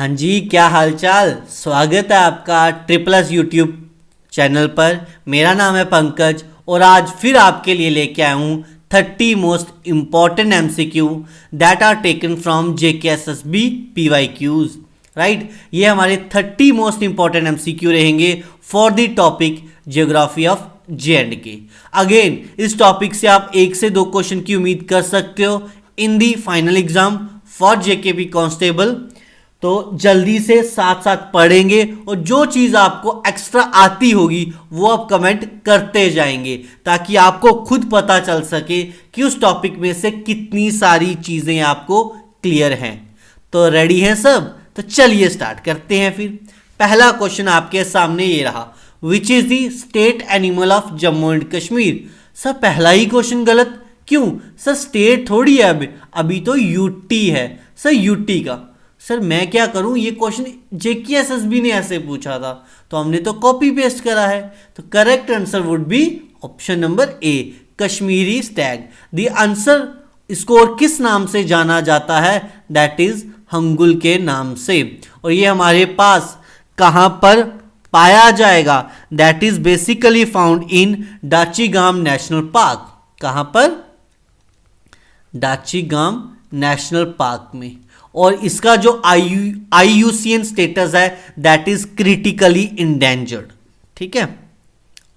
हाँ जी, क्या हालचाल। स्वागत है आपका ट्रिपल एस यूट्यूब चैनल पर। मेरा नाम है पंकज और आज फिर आपके लिए लेके आया हूँ 30 most important MCQ that are taken from JKSSB PYQs। Right, ये हमारे 30 मोस्ट इम्पॉर्टेंट एमसीक्यू रहेंगे for the topic geography of J&K। Again, इस टॉपिक से आप 1 से 2 क्वेश्चन की उम्मीद कर सकते हो in the final exam for JKP constable. तो जल्दी से साथ साथ पढ़ेंगे और जो चीज़ आपको एक्स्ट्रा आती होगी वो आप कमेंट करते जाएंगे ताकि आपको खुद पता चल सके कि उस टॉपिक में से कितनी सारी चीज़ें आपको क्लियर हैं। तो रेडी हैं सब? तो चलिए स्टार्ट करते हैं। फिर पहला क्वेश्चन आपके सामने ये रहा, which is the state animal of Jammu and Kashmir. Sir पहला ही क्वेश्चन गलत क्यों? सर स्टेट थोड़ी है, अभी तो यूटी है। सर यूटी का सर मैं क्या करूं, ये क्वेश्चन JKSSB ने ऐसे पूछा था तो हमने तो कॉपी पेस्ट करा है। तो correct answer would B option number A, Kashmiri Stag. The answer इसको और किस नाम से जाना जाता है? दैट इज हंगुल के नाम से। और ये हमारे पास कहां पर पाया जाएगा? That is basically found in Dachigam national park. कहां पर? डाचीगाम नेशनल पार्क में। और इसका जो IUCN स्टेटस है दैट इज क्रिटिकली इंडेंजर्ड। ठीक है,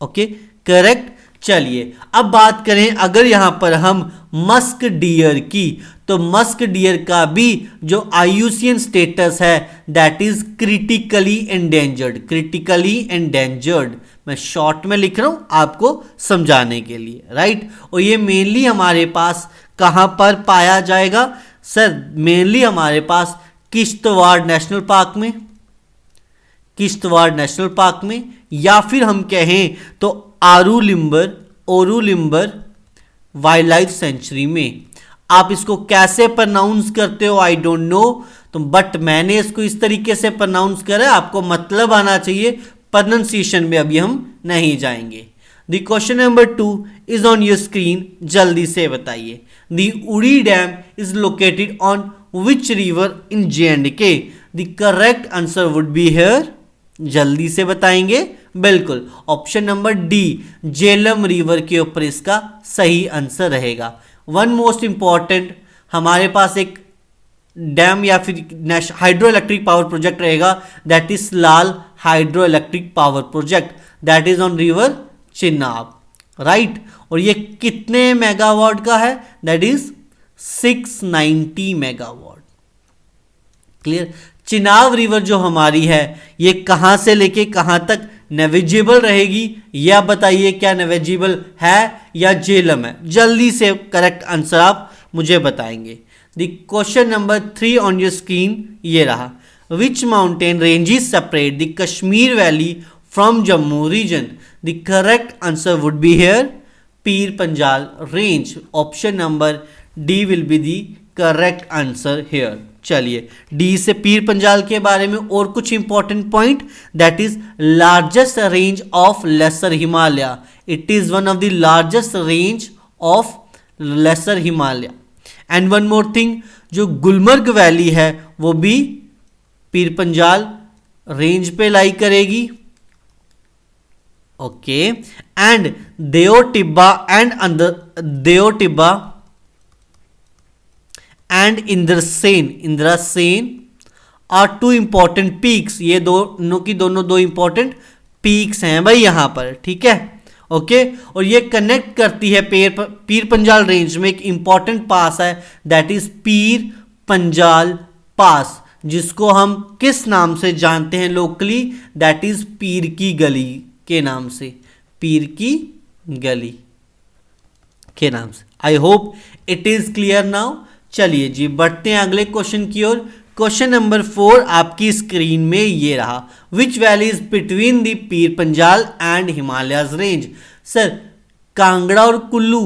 ओके, करेक्ट। चलिए अब बात करें अगर यहां पर हम मस्क डियर की, तो मस्क डियर का भी जो IUCN स्टेटस है that is critically endangered. Critically endangered मैं शॉर्ट में लिख रहा हूं आपको समझाने के लिए, राइट। और ये मेनली हमारे पास कहां पर पाया जाएगा? सर मेनली हमारे पास किश्तवाड़ नेशनल पार्क में, किश्तवाड़ नेशनल पार्क में, या फिर हम कहें तो ओरूलिम्बर वाइल्ड लाइफ सेंचुरी में। आप इसको कैसे प्रोनाउंस करते हो आई डोंट नो, तो बट मैंने इसको इस तरीके से प्रोनाउंस करा, आपको मतलब आना चाहिए। प्रोनाउंसिएशन में अभी हम नहीं जाएंगे। The question number 2 is on your screen, जल्दी से बताइए। द उड़ी dam is located on which river in J&K। The correct answer would be here, जल्दी से बताएंगे। बिल्कुल option number D, Jhelum river के ऊपर इसका सही आंसर रहेगा। वन मोस्ट इंपॉर्टेंट हमारे पास एक डैम या फिर हाइड्रो इलेक्ट्रिक पावर प्रोजेक्ट रहेगा that is Lal hydro electric power project, that is on river Chenab, right. और ये कितने मेगावाट का है? That is 690 megawatt. Clear. Chenab river जो हमारी है ये कहां से लेके कहां तक नेविजेबल रहेगी? या बताइए क्या नेविजेबल है या झेलम है? जल्दी से करेक्ट आंसर आप मुझे बताएंगे। The question number 3 on your screen ये रहा, which mountain ranges separate the Kashmir valley from Jammu region. The correct answer would be here Pir Panjal range. Option number D will be the correct answer here. चलिए D से पीर पंजाल के बारे में और कुछ important point, that is largest range of lesser Himalaya. It is one of the largest range of lesser Himalaya. And one more thing, जो Gulmarg valley है वो भी पीर पंजाल रेंज पे लाई करेगी। Okay, and Deotibba and Indrasen are 2 important peaks. ये दोनों की दो इंपॉर्टेंट पीक्स हैं भाई यहां पर, ठीक है, ओके। और ये कनेक्ट करती है पीर पंजाल रेंज में एक इंपॉर्टेंट पास है दैट इज पीर पंजाल पास, जिसको हम किस नाम से जानते हैं लोकली? दैट इज पीर की गली के नाम से, पीर की गली के नाम से। आई hope it is clear now. चलिए जी बढ़ते हैं अगले क्वेश्चन की ओर। क्वेश्चन नंबर 4 आपकी स्क्रीन में ये रहा, which valley is between the Pir Panjal and Himalayas range. Sir Kangra और कुल्लू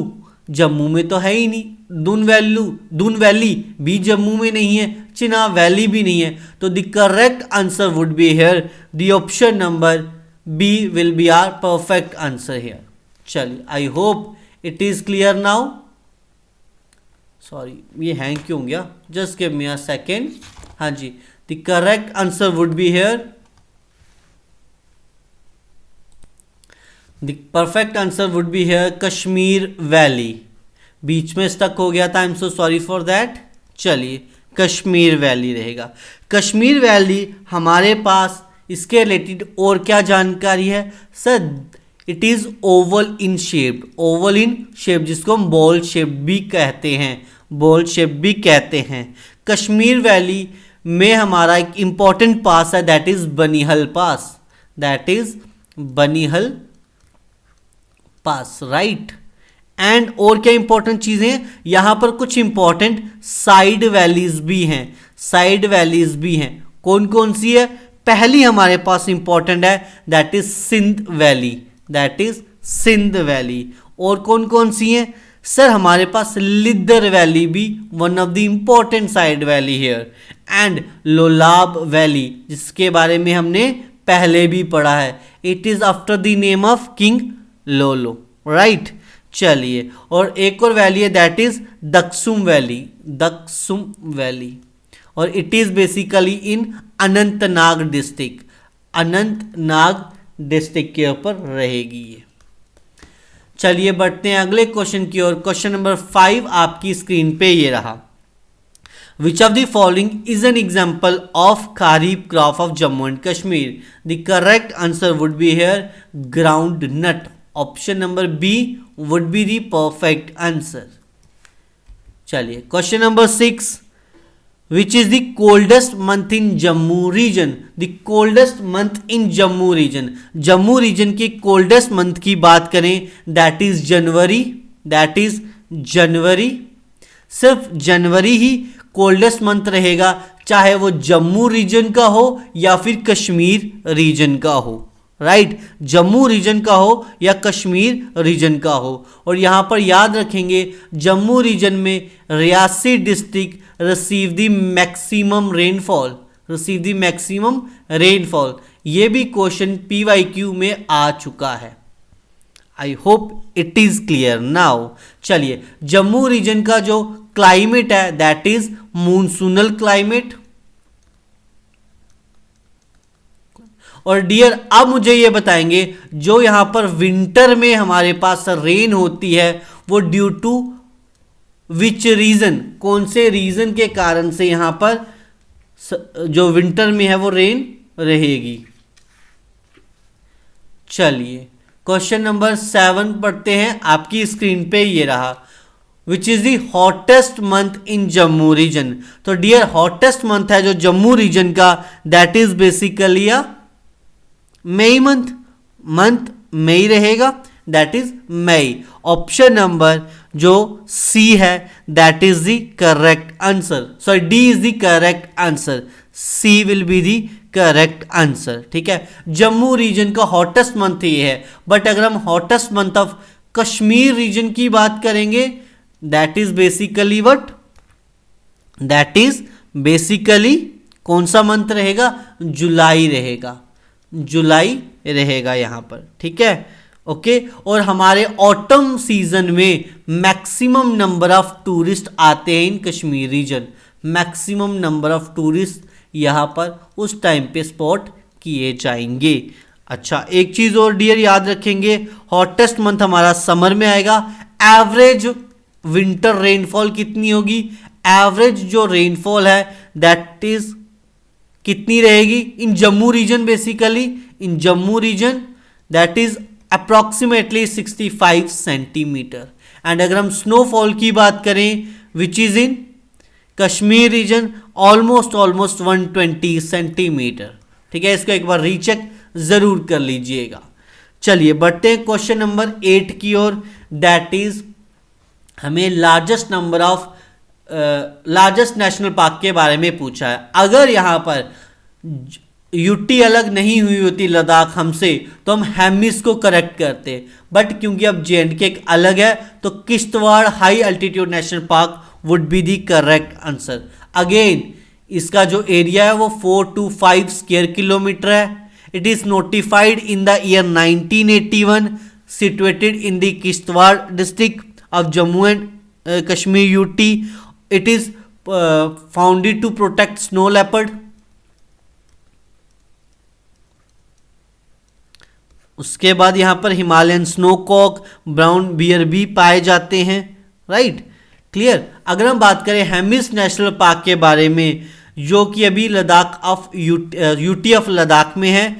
जम्मू में तो है ही नहीं, दून वैली भी जम्मू में नहीं है, चिनाब वैली भी नहीं है। तो the correct answer would be here the option number B will be are perfect answer here. चलिए I hope it is clear now. Sorry ये हैंग क्यों हो गया, just give me a second. हाँ जी, the correct answer would be here, the perfect answer would be here Kashmir valley. बीच में stuck हो गया था, I am so sorry for that. चलिए कश्मीर वैली रहेगा। कश्मीर वैली हमारे पास इसके रिलेटेड और क्या जानकारी है sir? It is oval in shape, oval in shape जिसको हम बॉल शेप भी कहते हैं, बॉल शेप भी कहते हैं। कश्मीर वैली में हमारा एक इंपॉर्टेंट पास है, that is Banihal pass, that is Banihal pass, right. And और क्या इंपॉर्टेंट चीजें, यहां पर कुछ इंपॉर्टेंट साइड वैलीज भी हैं, साइड वैलीज भी हैं। कौन कौन सी है? पहली हमारे पास इंपॉर्टेंट है, that is Sindh valley, that is Sindh valley. और कौन कौन सी हैं सर? हमारे पास लिदर वैली भी one of the important side valley here, and Lolab valley जिसके बारे में हमने पहले भी पढ़ा है, it is after the name of king Lolo, right. चलिए, और एक और वैली है that is Daksum valley, Daksum valley, और it is basically in Anantnag district, Anantnag district के ऊपर रहेगी ये। चलिए बढ़ते हैं अगले क्वेश्चन की ओर। क्वेश्चन नंबर 5 आपकी स्क्रीन पे ये रहा। Which of the following is an example of kharif crop of Jammu and Kashmir? The correct answer would be here groundnut. Option number B would be the perfect answer. चलिए question number 6, which is the coldest month in Jammu region? The coldest month in Jammu region. Jammu region की coldest month की बात करें, that is January, that is January. सिर्फ जनवरी ही coldest month रहेगा, चाहे वो जम्मू रीजन का हो या फिर कश्मीर रीजन का हो, राइट। जम्मू रीजन का हो या कश्मीर रीजन का हो। और यहाँ पर याद रखेंगे जम्मू रीजन में Reasi district receive the maximum rainfall, receive the maximum rainfall. ये भी क्वेश्चन PYQ में आ चुका है। आई hope it is clear now. चलिए, जम्मू रीजन का जो क्लाइमेट है दैट इज मूनसूनल क्लाइमेट। और डियर अब मुझे ये बताएंगे जो यहां पर विंटर में हमारे पास रेन होती है वो ड्यू टू विच रीजन, कौन से रीजन के कारण से यहां पर जो विंटर में है वो रेन रहेगी। चलिए क्वेश्चन नंबर 7 पढ़ते हैं, आपकी स्क्रीन पे ये रहा। Which is the hottest month in Jammu region? तो डियर हॉटेस्ट मंथ है जो जम्मू रीजन का, that is basically May month, month May रहेगा, that is May. Option number जो सी है that is the correct answer, sorry D is the correct answer, C will be the correct answer. ठीक है, Jammu region का hottest month ये है। But अगर हम hottest month of Kashmir reason की बात करेंगे that is basically what, that is basically कौन सा मंथ रहेगा? जुलाई रहेगा, जुलाई रहेगा यहां पर। ठीक है, ओके। और हमारे ऑटम सीजन में मैक्सिमम नंबर ऑफ टूरिस्ट आते हैं in Kashmir region, maximum number of tourist यहां पर उस टाइम पे स्पॉट किए जाएंगे। अच्छा, एक चीज और डियर याद रखेंगे, हॉटेस्ट मंथ हमारा समर में आएगा। एवरेज विंटर रेनफॉल कितनी होगी? एवरेज जो रेनफॉल है दैट इज कितनी रहेगी in Jammu region? Basically in Jammu region that is approximately 65 centimetre. And अगर हम स्नोफॉल की बात करें which is in Kashmir region almost 120 centimetre. ठीक है, इसको एक बार रीचेक जरूर कर लीजिएगा। चलिए बढ़ते हैं क्वेश्चन नंबर 8 की ओर। दैट इज हमें largest number of largest national park के बारे में पूछा है। अगर यहां पर यूटी अलग नहीं हुई होती लद्दाख हमसे तो हम हेमिस को करेक्ट करते, बट क्योंकि अब JNK अलग है तो Kishtwar high altitude national park would be the correct answer. Again इसका जो एरिया है वो 425 स्क्वायर किलोमीटर है। It is notified in the year 1981, situated in the Kishtwar district of Jammu and Kashmir UT. It is founded to protect snow leopard. उसके बाद यहाँ पर Himalayan snowcock, brown bear भी पाए जाते हैं, राइट, क्लियर। अगर हम बात करें हेमिस नेशनल पार्क के बारे में, जो कि अभी Ladakh of UT of Ladakh में है,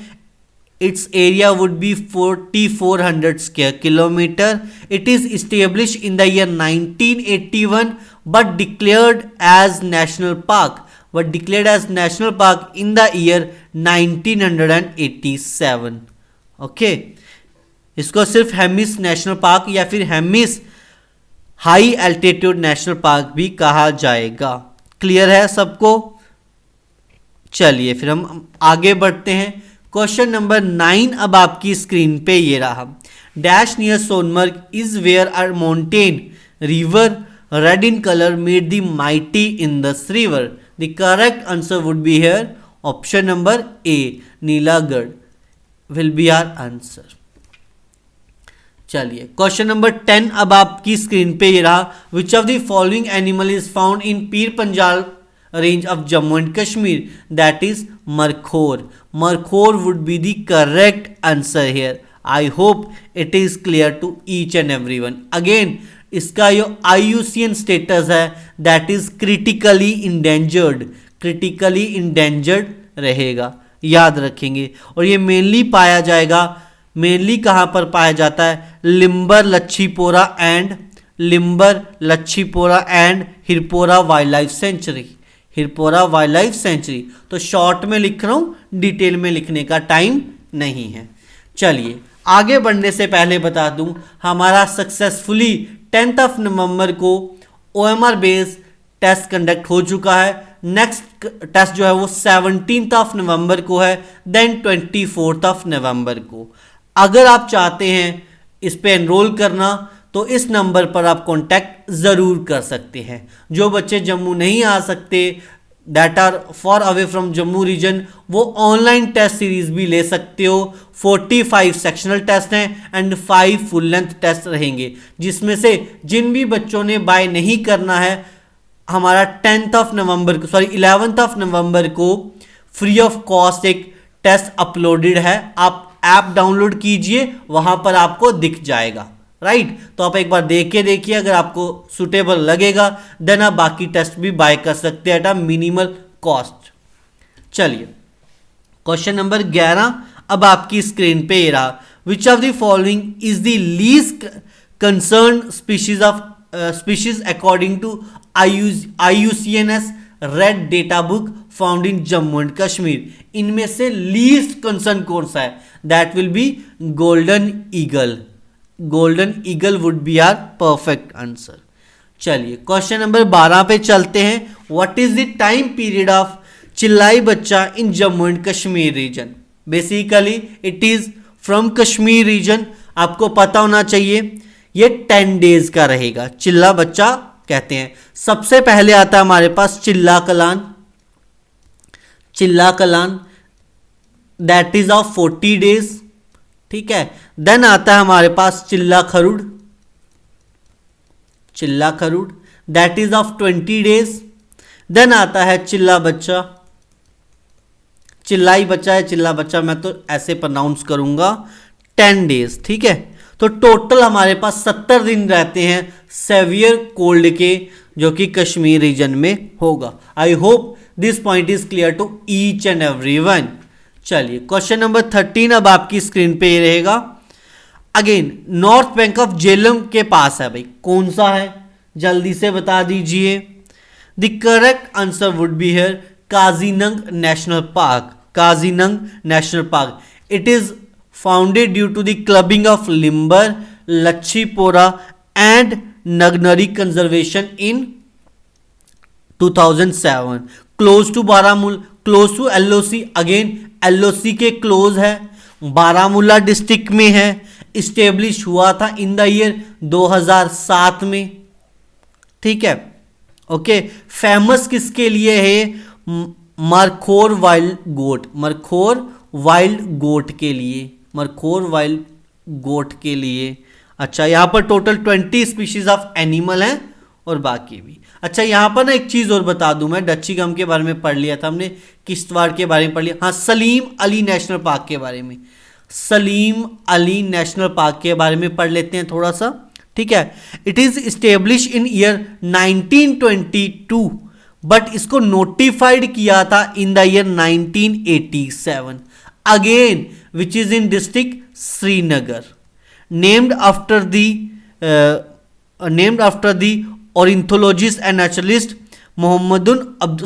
its area would be 4400 square kilometer. It is establish in the year 1981 but declared as national park in the year 1987। Okay, इसको सिर्फ हेमिस नेशनल पार्क या फिर Hemis high altitude national park भी कहा जाएगा। क्लियर है सबको? चलिए फिर हम आगे बढ़ते हैं। क्वेश्चन नंबर 9 अब आपकी स्क्रीन पे ये रहा। Dash near Sonamarg is where are mountain river red in colour made the mighty in this river. The correct answer would be here option number A, Nilagarh will be our answer. चलिए question number 10 अब आपकी screen पे ये रहा। Which of the following animal is found in Pir Panjal range of Jammu and Kashmir? That is markhor. Markhor would be the correct answer here. I hope it is clear to each and everyone. Again इसका जो IUCN status है that is critically endangered रहेगा, याद रखेंगे। और ये mainly पाया जाएगा, मेनली कहाँ पर पाया जाता है? Limber Lachhipora and Hirpora wild life sanctuary. तो शॉर्ट में लिख रहा हूँ, डिटेल में लिखने का टाइम नहीं है। चलिए आगे बढ़ने से पहले बता दूं, हमारा सक्सेसफुली 10 नवंबर को OMR बेस्ड टेस्ट कंडक्ट हो चुका है। नेक्स्ट टेस्ट जो है वो 17 नवंबर को है, देन 24 नवंबर को। अगर आप चाहते हैं इस पे एनरोल करना तो इस नंबर पर आप कांटेक्ट ज़रूर कर सकते हैं। जो बच्चे जम्मू नहीं आ सकते, that are far away from Jammu region, वो ऑनलाइन टेस्ट सीरीज भी ले सकते हो। 45 सेक्शनल टेस्ट हैं एंड 5 फुल लेंथ टेस्ट रहेंगे, जिसमें से जिन भी बच्चों ने बाय नहीं करना है, हमारा 11 नवंबर को फ्री ऑफ कॉस्ट एक टेस्ट अपलोडेड है। आप ऐप डाउनलोड कीजिए, वहां पर आपको दिख जाएगा, राइट। तो आप एक बार देख के देखिए, अगर आपको सुटेबल लगेगा देन आप बाकी टेस्ट भी बाय कर सकते हैं एट अ मिनिमल कॉस्ट। चलिए क्वेश्चन नंबर 11 अब आपकी स्क्रीन पे ये रहा। Which of the following is the least concern species according to IUCN's red data book found in Jammu and Kashmir? इनमें से लीस्ट कंसर्न कौन सा है? That will be golden eagle would be are perfect answer. चलिए question number 12 पे चलते हैं। What is the time period of Chillai बच्चा इन Jammu and Kashmir region? Basically it is from Kashmir region, आपको पता होना चाहिए। ये 10 डेज का रहेगा, चिल्ला बच्चा कहते हैं। सबसे पहले आता है हमारे पास Chilla Kalan that is of 40 days, ठीक है। देन आता है हमारे पास Chilla Khurd that is of 20 days. Then आता है चिल्ला बच्चा, चिल्लाई बच्चा है, चिल्ला बच्चा मैं तो ऐसे प्रोनाउंस करूंगा, 10 डेज, ठीक है। तो टोटल हमारे पास 70 दिन रहते हैं सेवियर कोल्ड के, जो कि कश्मीर रीजन में होगा। I hope this point is clear to each and everyone. चलिए क्वेश्चन नंबर 13 अब आपकी स्क्रीन पे ये रहेगा। Again north bank of Jhelum के पास है भाई, कौन सा है जल्दी से बता दीजिए। The correct answer would be here Kazinag national park. It is founded due to the clubbing of Limber, Lachhipora and Nagnari conservation in 2007, close to Baramulla, close to LOC। Again LOC के क्लोज है, बारामूला डिस्ट्रिक्ट में है, इस्टेब्लिश हुआ था इन द ईयर 2007 में, ठीक है। Okay, famous किसके लिए है? मरखोर वाइल्ड गोट के लिए। अच्छा, यहाँ पर टोटल 20 स्पीशीज ऑफ एनिमल हैं और बाकी भी। अच्छा, यहाँ पर ना एक चीज़ और बता दूं, मैं डच्ची गम के बारे में पढ़ लिया था हमने, किश्तवाड़ के बारे में पढ़ लिया, हाँ सलीम अली नेशनल पार्क के बारे में। सलीम अली नेशनल पार्क के बारे में पढ़ लेते हैं थोड़ा सा, ठीक है। It is establish in year 1922, but इसको नोटिफाइड किया था in the year 1987, again which is in district Srinagar, named after the ornithologist and naturalist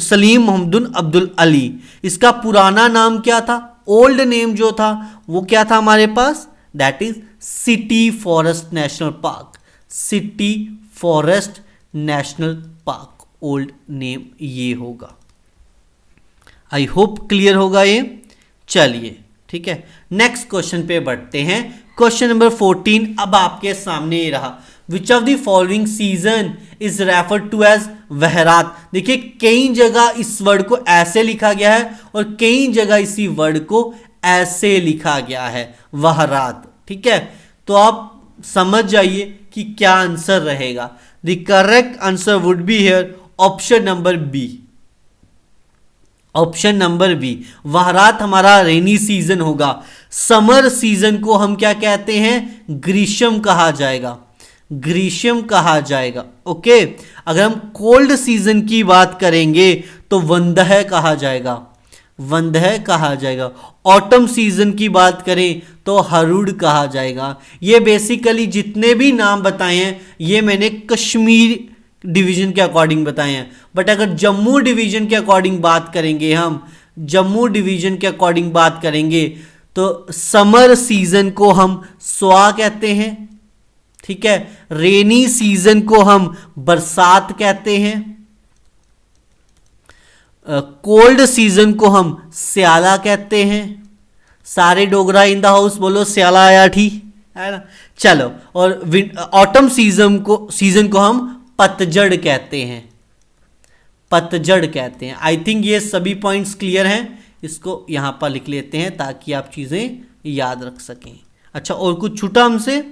Salim मोहम्मदुन अब्दुल अली। इसका पुराना नाम क्या था, ओल्ड नेम जो था वो क्या था हमारे पास, that is city forest national park, city forest national park old name ये होगा। आई होप क्लियर होगा ये। चलिए ठीक है, नेक्स्ट क्वेश्चन पे बढ़ते हैं। क्वेश्चन नंबर 14 अब आपके सामने ये रहा, which of the following season is referred to as Wahrat. देखिए कई जगह इस वर्ड को ऐसे लिखा गया है और कई जगह इसी वर्ड को ऐसे लिखा गया है, वहरात, ठीक है। तो आप समझ जाइए कि क्या आंसर रहेगा। The correct answer would be here option number B, option number B. Wahrat हमारा रेनी सीजन होगा। समर सीजन को हम क्या कहते हैं, ग्रीष्म कहा जाएगा, ग्रीष्म कहा जाएगा, ओके। अगर हम कोल्ड सीजन की बात करेंगे तो वंदह कहा जाएगा, वंदह कहा जाएगा। ऑटम सीजन की बात करें तो हरुड़ कहा जाएगा। ये बेसिकली जितने भी नाम बताए हैं ये मैंने कश्मीर डिवीजन के अकॉर्डिंग बताए हैं, बट अगर जम्मू डिवीजन के अकॉर्डिंग बात करेंगे, हम जम्मू डिवीजन के अकॉर्डिंग बात करेंगे तो समर सीजन को हम स्वा कहते हैं, ठीक है। रेनी सीजन को हम बरसात कहते हैं, कोल्ड सीजन को हम स्याला कहते हैं। सारे डोगरा इन द हाउस बोलो स्याला आया, ठीक है ना। चलो, और ऑटम सीजन को हम पतझड़ कहते हैं, पतझड़ कहते हैं। आई थिंक ये सभी पॉइंट्स क्लियर हैं, इसको यहां पर लिख लेते हैं ताकि आप चीजें याद रख सकें। अच्छा, और कुछ छूटा हमसे,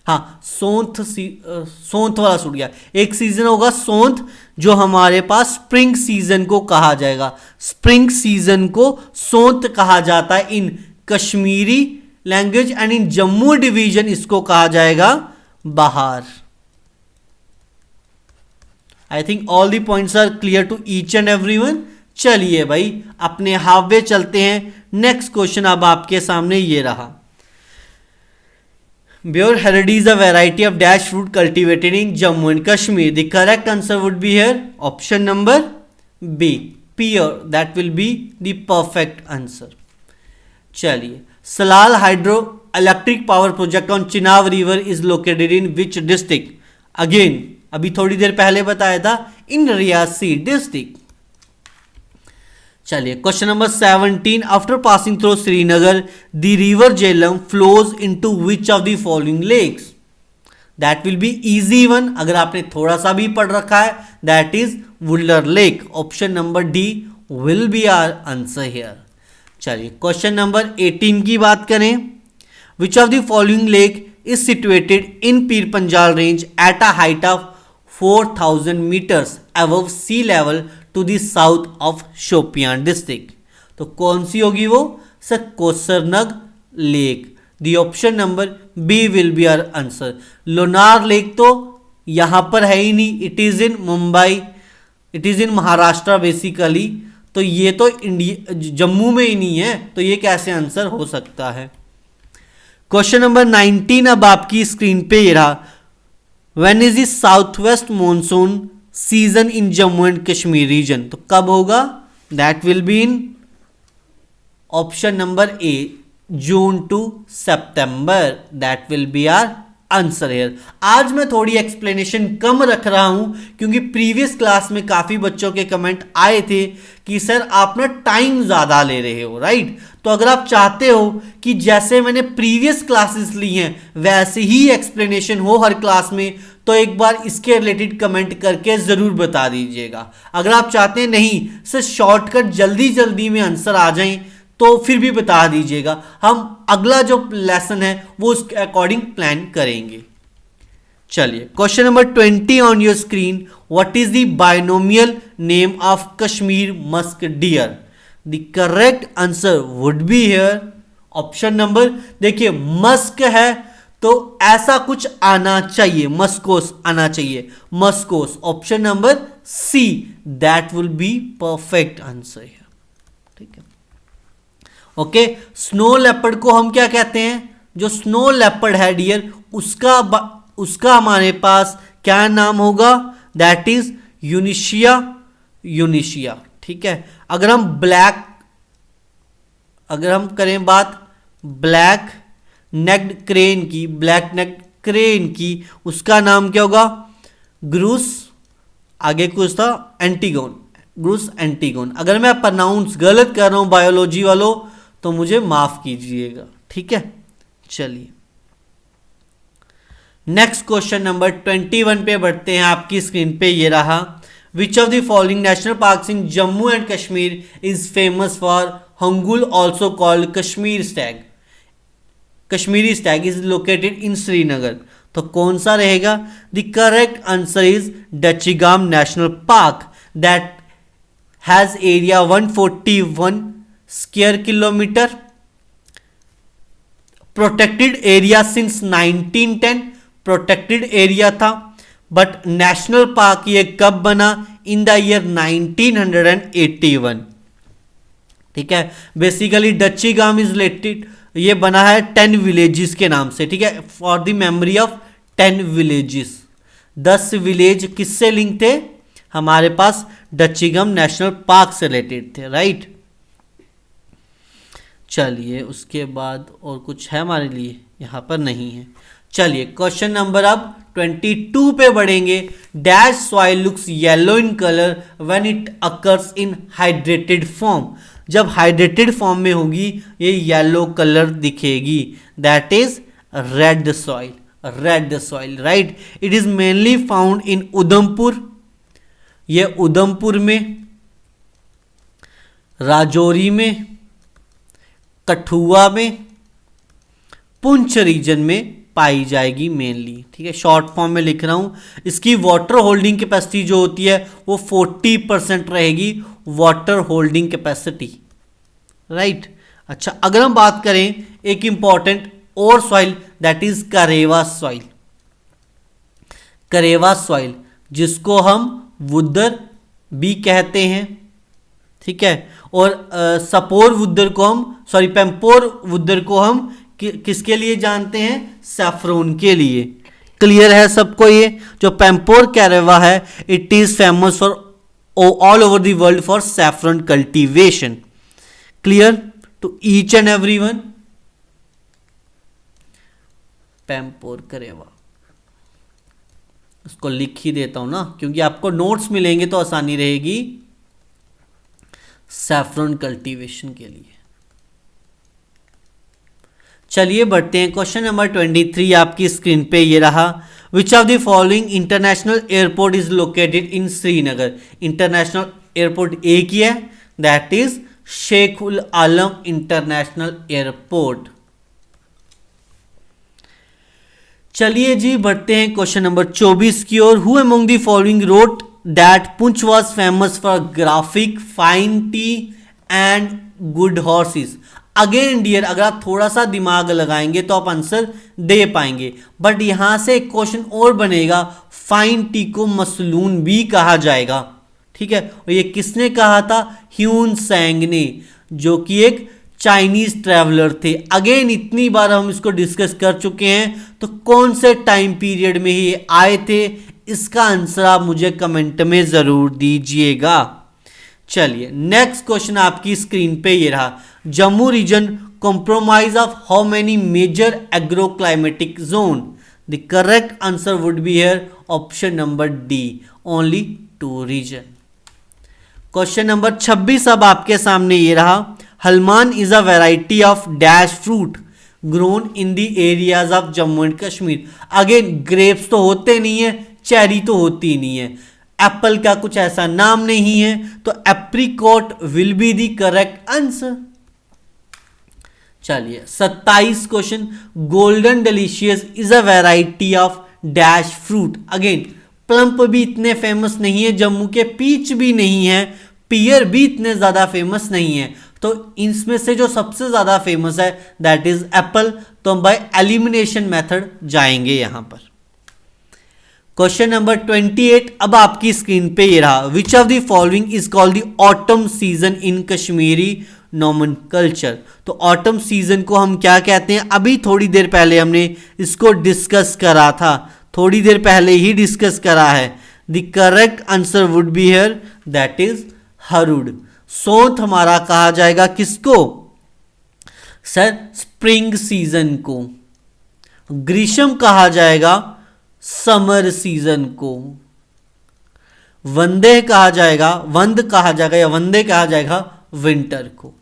हाँ, सोंथ वाला छूट गया। एक सीजन होगा सोंथ जो हमारे पास स्प्रिंग सीजन को कहा जाएगा, स्प्रिंग सीजन को सोंथ कहा जाता है in Kashmiri language, and in Jammu division इसको कहा जाएगा बहार। I think all the points are clear to each and everyone. चलिए भाई अपने हाफ चलते हैं। नेक्स्ट क्वेश्चन अब आपके सामने ये रहा, Bear Haredi is a variety of dash fruit cultivated in Jammu and Kashmir. The correct answer would be here option number B, pear. That will be the perfect answer. चलिए, Salal Hydro Electric Power Project on Chenab River is located in which district? Again, अभी थोड़ी देर पहले बताया था, in Riyasi district. चलिए, question number 17, after passing through Srinagar the river Jhelum flows into which of the following lakes? That will be easy one, अगर आपने थोड़ा सा भी पढ़ रखा है, that is Wular lake. Option number D will be our answer here. चलिए, क्वेश्चन नंबर 18 की बात करें, which of the following lake is situated in Pir Panjal range at a height of 4000 metres above sea level to the south of Shopian district? तो कौन सी होगी वो? Sir, Kousarnag lake. The option number B will be our answer. Lonar lake तो यहां पर है ही नहीं, it is in Mumbai, it is in Maharashtra basically, तो ये तो इंडिया जम्मू में ही नहीं है, तो ये कैसे आंसर हो सकता है? क्वेश्चन नंबर 19 अब आपकी स्क्रीन पे ये रहा, when is the south west monsoon season in Jammu and Kashmir region? तो कब होगा? That will be in option number A, June to सितंबर। That will be our answer here. आज मैं थोड़ी एक्सप्लेनेशन कम रख रहा हूं क्योंकि प्रीवियस क्लास में काफी बच्चों के कमेंट आए थे कि सर आप ना टाइम ज्यादा ले रहे हो, राइट? तो अगर आप चाहते हो कि जैसे मैंने प्रीवियस क्लासेस ली हैं वैसे ही एक्सप्लेनेशन हो हर क्लास में, तो एक बार इसके रिलेटेड कमेंट करके जरूर बता दीजिएगा। अगर आप चाहते हैं नहीं सर शॉर्टकट जल्दी जल्दी में आंसर आ जाएं तो फिर भी बता दीजिएगा, हम अगला जो लेसन है वो उसके अकॉर्डिंग प्लान करेंगे। चलिए, question number 20 on your screen, what is the binomial name of Kashmir musk deer? The correct answer would be here option number देखिए मस्क है तो ऐसा कुछ आना चाहिए, मस्कोस आना चाहिए, moschus. Option number C that will be perfect answer है। ठीक है, ओके। स्नो लेपर्ड को हम क्या कहते हैं? जो स्नो लेपर्ड है डियर, उसका हमारे पास क्या नाम होगा? दैट इज यूनिशिया, यूनिशिया। ठीक है, अगर हम करें बात ब्लैक नेक्ड क्रेन की, ब्लैक नेक्ड क्रेन की, उसका नाम क्या होगा? ग्रूस, आगे कुछ था एंटीगोन, ग्रूस एंटीगोन। अगर मैं प्रोनाउंस गलत कर रहा हूं बायोलॉजी वालों तो मुझे माफ कीजिएगा। ठीक है, चलिए नेक्स्ट क्वेश्चन नंबर 21 पे बढ़ते हैं। आपकी स्क्रीन पे ये रहा, which of the following national parks in Jammu and Kashmir is famous for hangul also called Kashmir Stag? Kashmiri Stag is located in Srinagar. तो कौन सा रहेगा? The correct answer is Dachigam national park that has area 141 square kilometre, protected area since 1910, protected area था। But national park ये कब बना? इन the year 1981। ठीक है, बेसिकली डचीगाम इज रिलेटेड, ये बना है 10 विलेजेस के नाम से। ठीक है, for the memory of 10 villages. 10 village किससे लिंक थे? हमारे पास डचीगाम नेशनल पार्क से रिलेटेड थे, राइट। चलिए उसके बाद और कुछ है हमारे लिए? यहां पर नहीं है। चलिए क्वेश्चन नंबर अब 22 पे बढ़ेंगे। Dash soil looks yellow in colour when it occurs in hydrated form? जब हाइड्रेटेड फॉर्म में होगी ये येलो कलर दिखेगी, that is red soil, red soil, right. It is mainly found in Udhampur, ये उधमपुर में, राजौरी में, कठुआ में, पुंछ रीजन में पाई जाएगी मेनली। ठीक है, शॉर्ट फॉर्म में लिख रहा हूं। इसकी वाटर होल्डिंग कैपेसिटी जो होती है वो 40% रहेगी, वाटर होल्डिंग कैपेसिटी, राइट। अच्छा, अगर हम बात करें एक इंपॉर्टेंट और soil, that is karewa soil, karewa soil जिसको हम वुदर भी कहते हैं। ठीक है, और सपोर वुदर को हम, सॉरी पेम्पोर वुदर को हम किसके लिए जानते हैं? सैफरोन के लिए। क्लियर है सबको? ये जो पेम्पोर कैरेवा है, it is famous for all over the world for saffron cultivation. Clear to each and everyone? Pampore karewa, इसको लिख ही देता हूं ना, क्योंकि आपको नोट्स मिलेंगे तो आसानी रहेगी सैफरन कल्टीवेशन के लिए। चलिए बढ़ते हैं क्वेश्चन नंबर 23। आपकी स्क्रीन पे ये रहा, which of the following international airport is located in Srinagar? International airport एक ही है, that is Sheikh ul Alam international airport. चलिए जी बढ़ते हैं क्वेश्चन नंबर 24 की ओर। Who among the following wrote that Poonch was famous for graphic, fine tea and good horses? Again dear, अगर आप थोड़ा सा दिमाग लगाएंगे तो आप आंसर दे पाएंगे, बट यहां से एक क्वेश्चन और बनेगा। फाइन टी को मसलून भी कहा जाएगा। ठीक है, और ये किसने कहा था? ह्यून सैंग ने, जो कि एक चाइनीज ट्रैवलर थे। अगेन इतनी बार हम इसको डिस्कस कर चुके हैं, तो कौन से टाइम पीरियड में ही आए थे? इसका आंसर आप मुझे कमेंट में जरूर दीजिएगा। चलिए नेक्स्ट क्वेश्चन आपकी स्क्रीन पे ये रहा, Jammu region compromise of how many major agro climatic zone? The correct answer would be here option number D, only 2 region. Question number 26 अब आपके सामने ये रहा, Halman is a variety of dash fruit grown in the areas of Jammu and Kashmir? Again grapes तो होते नहीं है, cherry तो होती नहीं है, एप्पल का कुछ ऐसा नाम नहीं है, तो apricot will be the correct answer. चलिए 27 question, golden delicious is a variety of dash fruit? Again plump भी इतने फेमस नहीं है जम्मू के, पीच भी नहीं है, पियर भी इतने ज्यादा फेमस नहीं है, तो इसमें से जो सबसे ज़्यादा फेमस है दैट इज एप्पल, तो हम बाय एलिमिनेशन मेथड जाएंगे यहां पर। क्वेश्चन नंबर 28 अब आपकी स्क्रीन पे ये रहा, which of the following is called the autumn season in Kashmiri nomenclature. तो ऑटम सीजन को हम क्या कहते हैं, अभी थोड़ी देर पहले हमने इसको डिस्कस करा था, थोड़ी देर पहले ही डिस्कस करा है। The correct answer would be here that is Harud. Sonth हमारा कहा जाएगा किसको सर, स्प्रिंग सीजन को। ग्रीष्म कहा जाएगा समर सीजन को। वंदे कहा जाएगा, वंद कहा जाएगा या वंदे कहा जाएगा विंटर को।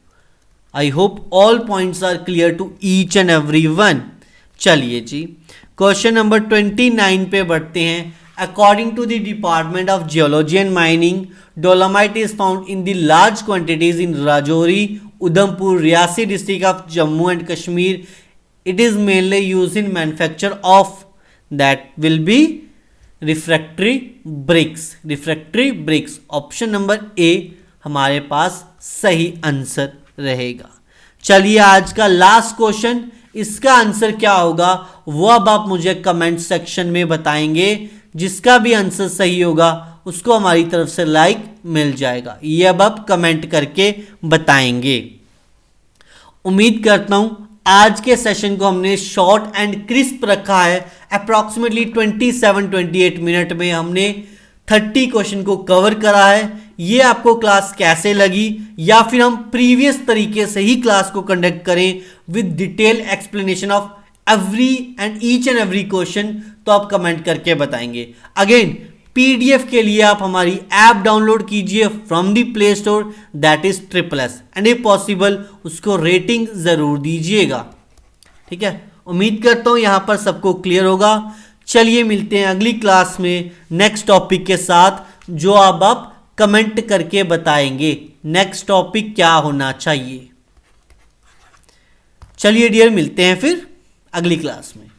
I hope all points are clear to each and every one. चलिए जी क्वेश्चन नंबर 29 पे बढ़ते हैं। According to the department of geology and mining, dolomite is found in the large quantities in Rajouri, Udhampur, Reasi district of Jammu and Kashmir. It is mainly use in manufacture of that will be refractory bricks. Refractory bricks option number A हमारे पास सही answer रहेगा। चलिए आज का last question, इसका answer क्या होगा वो अब आप मुझे कमेंट सेक्शन में बताएंगे। जिसका भी आंसर सही होगा उसको हमारी तरफ से लाइक मिल जाएगा, ये अब आप कमेंट करके बताएंगे। उम्मीद करता हूं आज के सेशन को हमने शॉर्ट एंड क्रिस्प रखा है। अप्रॉक्सीमेटली 27-28 मिनट में हमने 30 क्वेश्चन को कवर करा है। ये आपको क्लास कैसे लगी, या फिर हम प्रीवियस तरीके से ही क्लास को कंडक्ट करें with detail explanation of every and each and every question, तो आप कमेंट करके बताएंगे। अगेन पीडीएफ के लिए आप हमारी ऐप डाउनलोड कीजिए from the play store that is SSS, and if possible उसको रेटिंग जरूर दीजिएगा। ठीक है, उम्मीद करता हूं यहां पर सबको क्लियर होगा। चलिए मिलते हैं अगली क्लास में नेक्स्ट टॉपिक के साथ, जो अब आप कमेंट करके बताएंगे नेक्स्ट टॉपिक क्या होना चाहिए। चलिए डियर, मिलते हैं फिर अगली क्लास में।